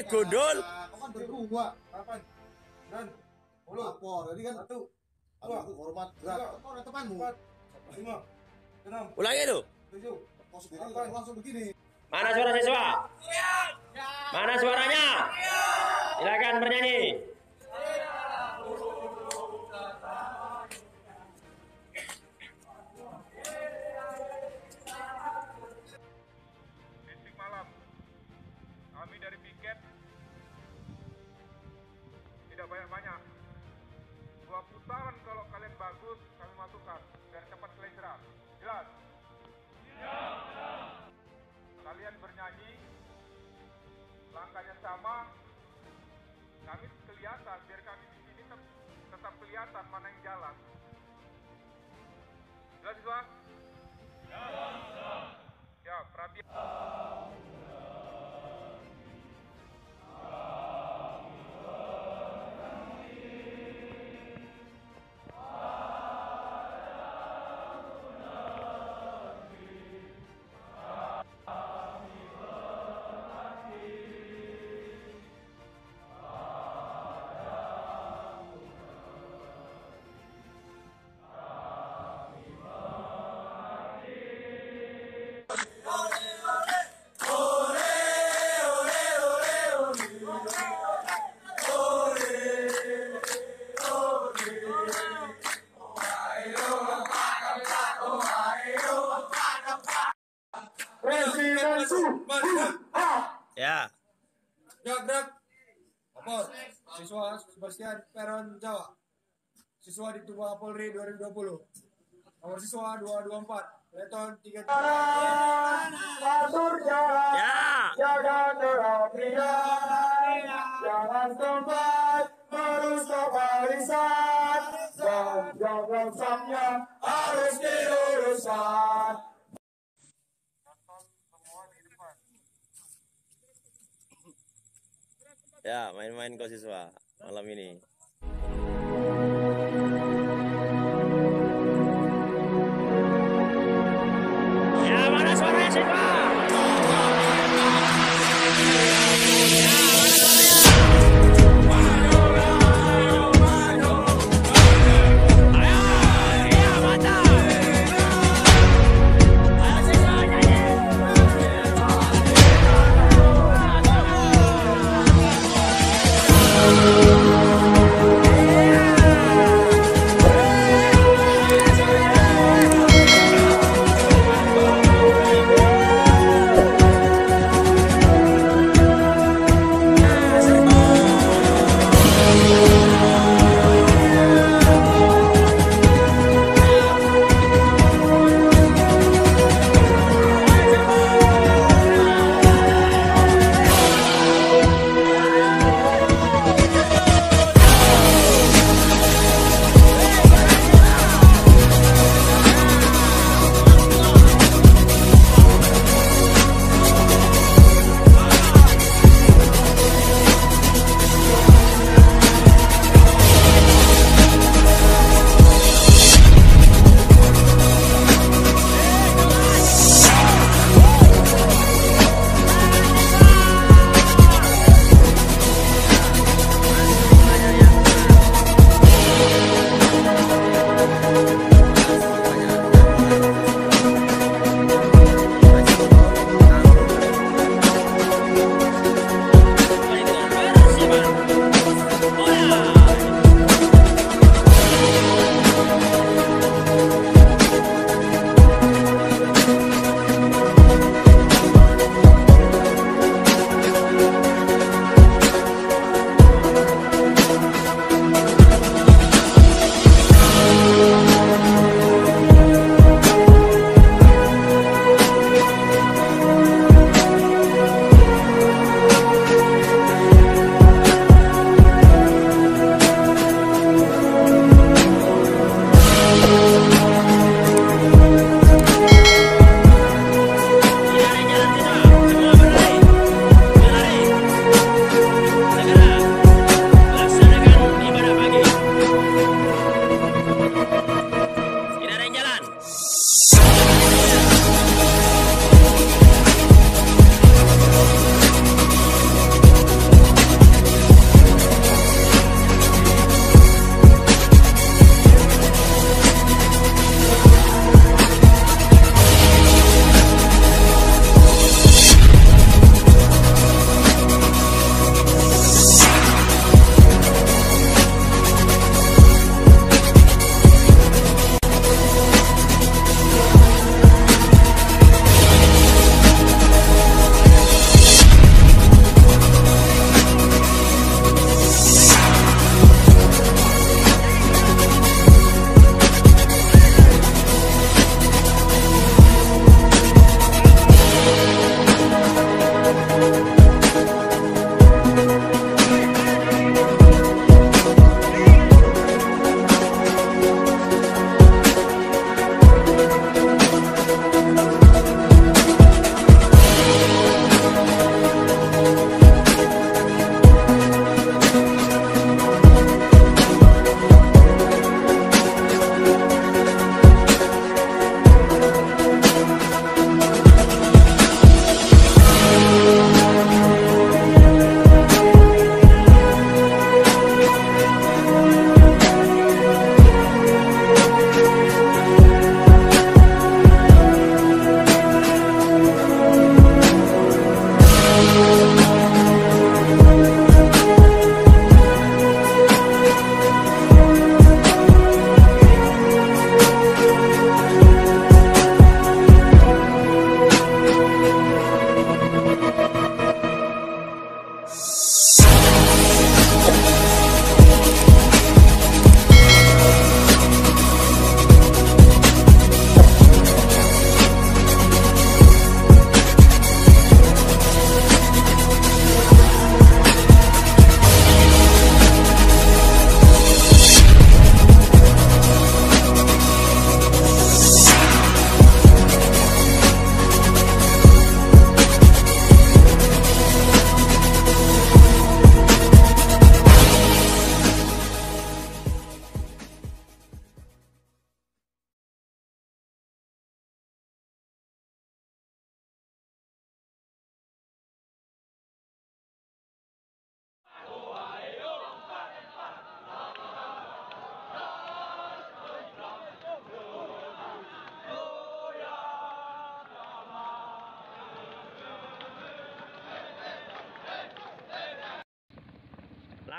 Gundul. Kan berdua. 8, 9, 10. Lapor. Jadi kan 1, 2, hormat gerak. Kau ada temanmu. 4, 5, 6. Ulangi lu. 7. Kau sendiri langsung begini. Mana suara siswa? Mana suaranya? Silakan bernyanyi. Besok malam kami dari piket tidak banyak-banyak. 2 putaran kalau kalian bagus kami masukkan biar cepat selesai. Jelas? Kalian bernyanyi, langkahnya sama, kami kelihatan, biar kami di sini tetap kelihatan mana yang jalan. Jelas siswa? Ya, perhatian. Ya. Gerak. Lapor. Siswa Sebastian Peron Jawa. Siswa di Tubuh Polri 2020. Nomor siswa 224. Leton 3. Ya. Jangan terapia, jangan tempat merusak barisan, dan jangan samnya harus diluruskan. Ya, main-main kau siswa malam ini. Ya, mana suaranya siswa?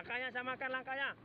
Langkahnya samakan langkahnya.